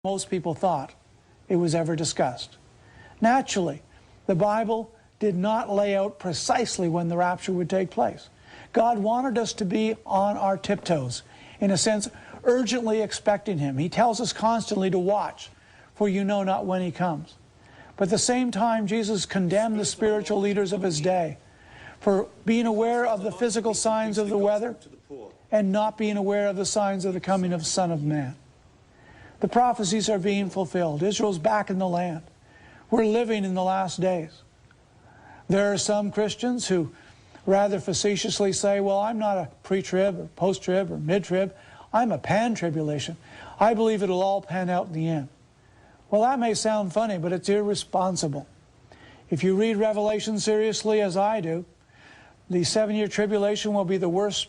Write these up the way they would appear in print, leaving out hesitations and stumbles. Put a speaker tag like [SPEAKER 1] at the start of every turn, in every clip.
[SPEAKER 1] most people thought it was ever discussed. Naturally, the Bible did not lay out precisely when the rapture would take place. God wanted us to be on our tiptoes, in a sense, urgently expecting Him. He tells us constantly to watch, for you know not when He comes. But at the same time, Jesus condemned the spiritual leaders of His day for being aware of the physical signs of the weather and not being aware of the signs of the coming of the Son of Man. The prophecies are being fulfilled. Israel's back in the land. We're living in the last days. There are some Christians who rather facetiously say, well, I'm not a pre-trib or post-trib or mid-trib. I'm a pan-tribulation. I believe it'll all pan out in the end. Well, that may sound funny, but it's irresponsible. If you read Revelation seriously, as I do, the 7-year tribulation will be the worst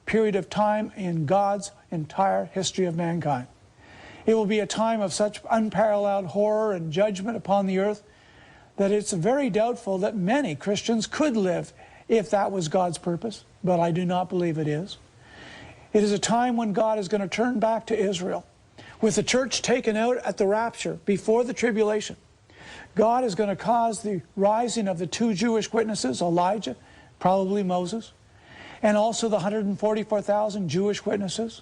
[SPEAKER 1] period of time in God's entire history of mankind. It will be a time of such unparalleled horror and judgment upon the earth that it's very doubtful that many Christians could live if that was God's purpose, but I do not believe it is. It is a time when God is going to turn back to Israel, with the church taken out at the rapture before the tribulation. God is going to cause the rising of the 2 Jewish witnesses, Elijah, probably Moses, and also the 144,000 Jewish witnesses.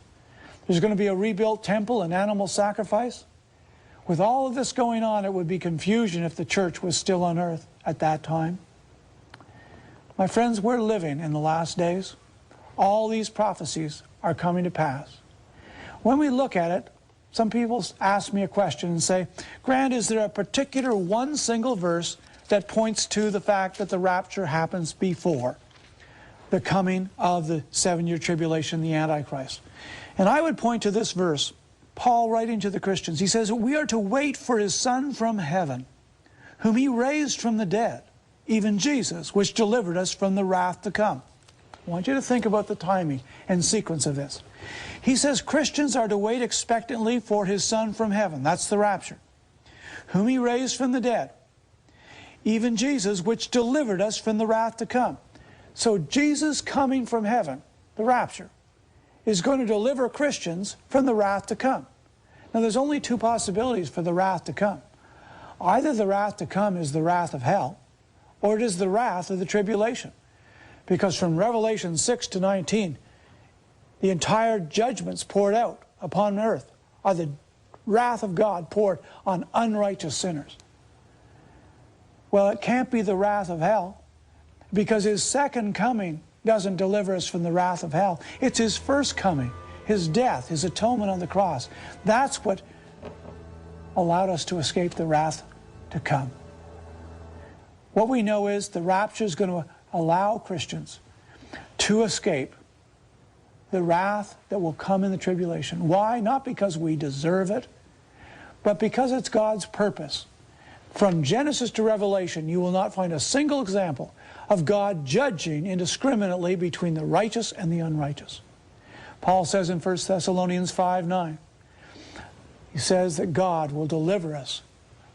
[SPEAKER 1] There's going to be a rebuilt temple and animal sacrifice. With all of this going on, it would be confusion if the church was still on earth at that time. My friends, we're living in the last days. All these prophecies are coming to pass. When we look at it, some people ask me a question and say, Grant, is there a particular one single verse that points to the fact that the rapture happens before the coming of the 7-year tribulation, the Antichrist? And I would point to this verse, Paul writing to the Christians. He says, we are to wait for His Son from heaven, whom He raised from the dead, even Jesus, which delivered us from the wrath to come. I want you to think about the timing and sequence of this. He says Christians are to wait expectantly for His Son from heaven. That's the rapture. Whom He raised from the dead, even Jesus, which delivered us from the wrath to come. So Jesus coming from heaven, the rapture, is going to deliver Christians from the wrath to come. Now, there's only 2 possibilities for the wrath to come. Either the wrath to come is the wrath of hell, or it is the wrath of the tribulation. Because from Revelation 6 to 19, the entire judgments poured out upon earth are the wrath of God poured on unrighteous sinners. Well, it can't be the wrath of hell, because His second coming doesn't deliver us from the wrath of hell. It's His first coming, His death, His atonement on the cross. That's what allowed us to escape the wrath to come. What we know is the rapture is going to allow Christians to escape the wrath that will come in the tribulation. Why? Not because we deserve it, but because it's God's purpose. From Genesis to Revelation, you will not find a single example of God judging indiscriminately between the righteous and the unrighteous. Paul says in 1 Thessalonians 5:9, he says that God will deliver us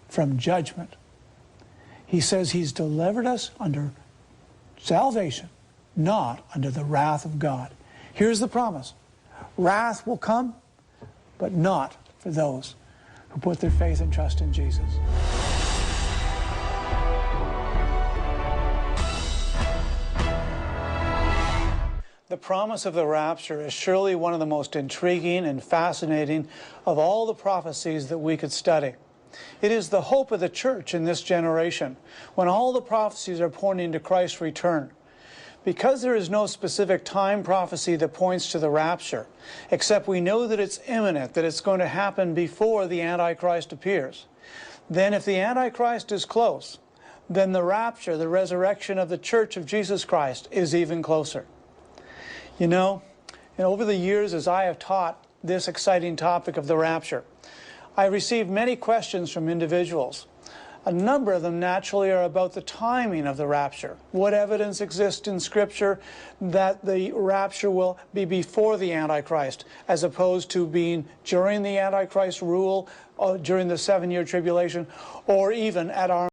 [SPEAKER 1] from judgment. He says He's delivered us under salvation, not under the wrath of God. Here's the promise. Wrath will come, but not for those who put their faith and trust in Jesus. The promise of the rapture is surely one of the most intriguing and fascinating of all the prophecies that we could study. It is the hope of the church in this generation, when all the prophecies are pointing to Christ's return. Because there is no specific time prophecy that points to the rapture, except we know that it's imminent, that it's going to happen before the Antichrist appears, then if the Antichrist is close, then the rapture, the resurrection of the church of Jesus Christ, is even closer. You know, over the years as I have taught this exciting topic of the rapture, I received many questions from individuals. A number of them naturally are about the timing of the rapture. What evidence exists in Scripture that the rapture will be before the Antichrist, as opposed to being during the Antichrist rule, or during the 7-year tribulation, or even at our